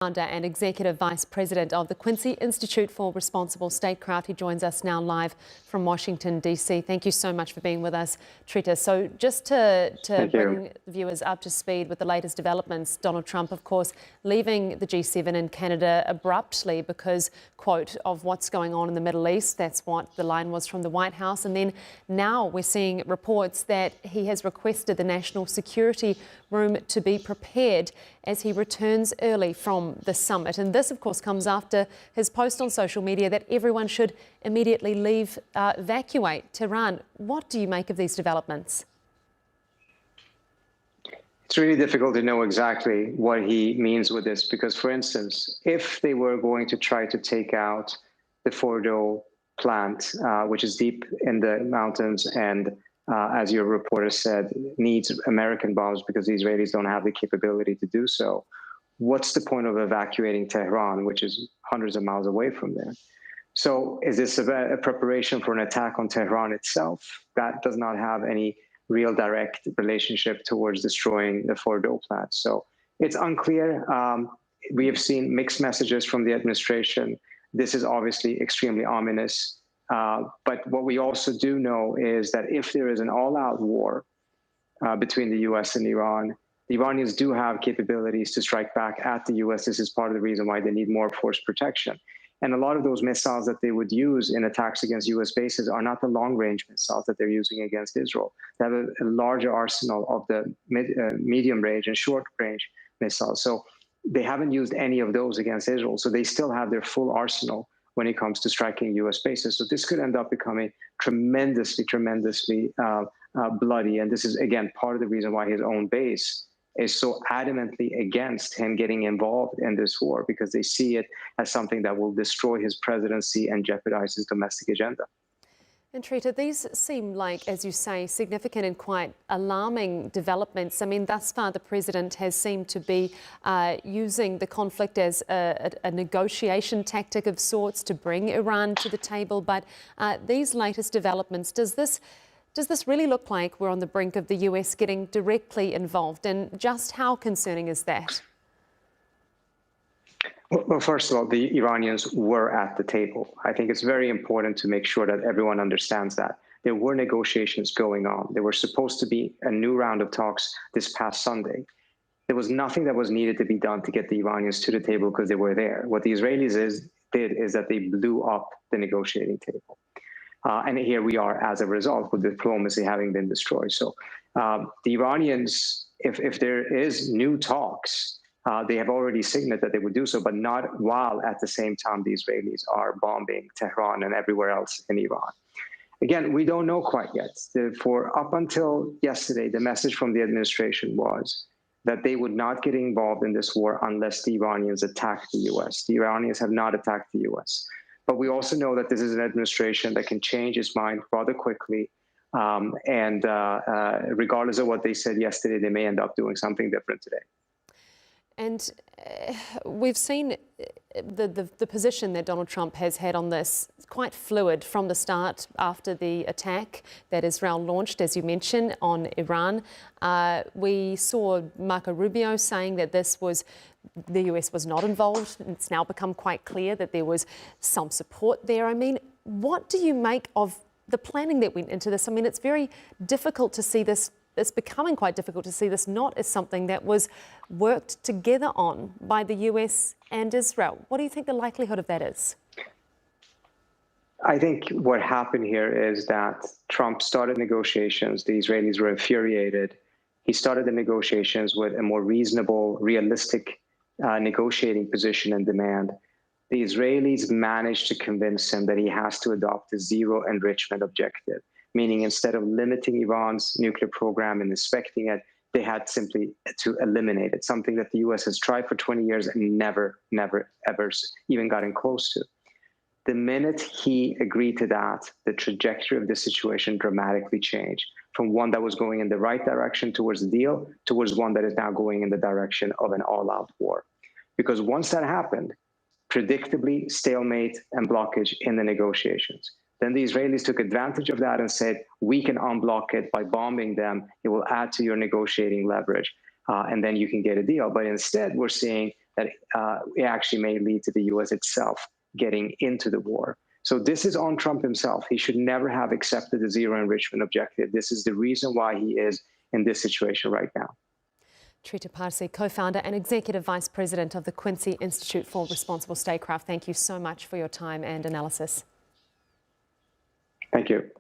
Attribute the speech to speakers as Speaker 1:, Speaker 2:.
Speaker 1: Founder and Executive Vice President of the Quincy Institute for Responsible Statecraft. He joins us now live from Washington, D.C. Thank you so much for being with us, Trita. So just to bring viewers up to speed with the latest developments, Donald Trump, of course, leaving the G7 in Canada abruptly because, quote, of what's going on in the Middle East. That's what the line was from the White House. And then now we're seeing reports that he has requested the National Security Room to be prepared as he returns early from the summit. And this, of course, comes after his post on social media that everyone should immediately leave, evacuate Tehran. What do you make of these developments?
Speaker 2: It's really difficult to know exactly what he means with this because, for instance, if they were going to try to take out the Fordo plant, which is deep in the mountains and as your reporter said, needs American bombs because the Israelis don't have the capability to do so. What's the point of evacuating Tehran, which is hundreds of miles away from there? So is this a preparation for an attack on Tehran itself? That does not have any real direct relationship towards destroying the Fordo plant. So it's unclear. We have seen mixed messages from the administration. This is obviously extremely ominous. But what we also do know is that if there is an all-out war between the U.S. and Iran, the Iranians do have capabilities to strike back at the U.S. This is part of the reason why they need more force protection. And a lot of those missiles that they would use in attacks against U.S. bases are not the long-range missiles that they're using against Israel. They have a larger arsenal of the medium-range and short-range missiles. So they haven't used any of those against Israel. So they still have their full arsenal when it comes to striking U.S. bases. So this could end up becoming tremendously bloody. And this is, again, part of the reason why his own base is so adamantly against him getting involved in this war, because they see it as something that will destroy his presidency and jeopardize his domestic agenda.
Speaker 1: And Trita, these seem like, as you say, significant and quite alarming developments. I mean, thus far, the president has seemed to be using the conflict as a negotiation tactic of sorts to bring Iran to the table. But these latest developments, does this really look like we're on the brink of the US getting directly involved? And just how concerning is that?
Speaker 2: Well, first of all, the Iranians were at the table. I think it's very important to make sure that everyone understands that. There were negotiations going on. There were supposed to be a new round of talks this past Sunday. There was nothing that was needed to be done to get the Iranians to the table because they were there. What the Israelis did is that they blew up the negotiating table. And here we are as a result, with diplomacy having been destroyed. So the Iranians, if there is new talks, they have already signaled that they would do so, but not while at the same time the Israelis are bombing Tehran and everywhere else in Iran. Again, we don't know quite yet. For up until yesterday, the message from the administration was that they would not get involved in this war unless the Iranians attack the U.S. The Iranians have not attacked the U.S. But we also know that this is an administration that can change its mind rather quickly. Regardless of what they said yesterday, they may end up doing something different today.
Speaker 1: And we've seen the position that Donald Trump has had on this quite fluid from the start after the attack that Israel launched, as you mentioned, on Iran. We saw Marco Rubio saying that the US was not involved. It's now become quite clear that there was some support there. I mean, what do you make of the planning that went into this? I mean, it's very difficult to see this. It's becoming quite difficult to see this not as something that was worked together on by the US and Israel. What do you think the likelihood of that is?
Speaker 2: I think what happened here is that Trump started negotiations. The Israelis were infuriated. He started the negotiations with a more reasonable, realistic negotiating position and demand. The Israelis managed to convince him that he has to adopt a zero enrichment objective, meaning instead of limiting Iran's nuclear program and inspecting it, they had simply to eliminate it, something that the U.S. has tried for 20 years and never, ever even gotten close to. The minute he agreed to that, the trajectory of the situation dramatically changed from one that was going in the right direction towards the deal towards one that is now going in the direction of an all-out war. Because once that happened, predictably, stalemate and blockage in the negotiations. Then the Israelis took advantage of that and said, we can unblock it by bombing them. It will add to your negotiating leverage, and then you can get a deal. But instead, we're seeing that it actually may lead to the U.S. itself getting into the war. So this is on Trump himself. He should never have accepted the zero enrichment objective. This is the reason why he is in this situation right now.
Speaker 1: Trita Parsi, co-founder and executive vice president of the Quincy Institute for Responsible Statecraft. Thank you so much for your time and analysis.
Speaker 2: Thank you.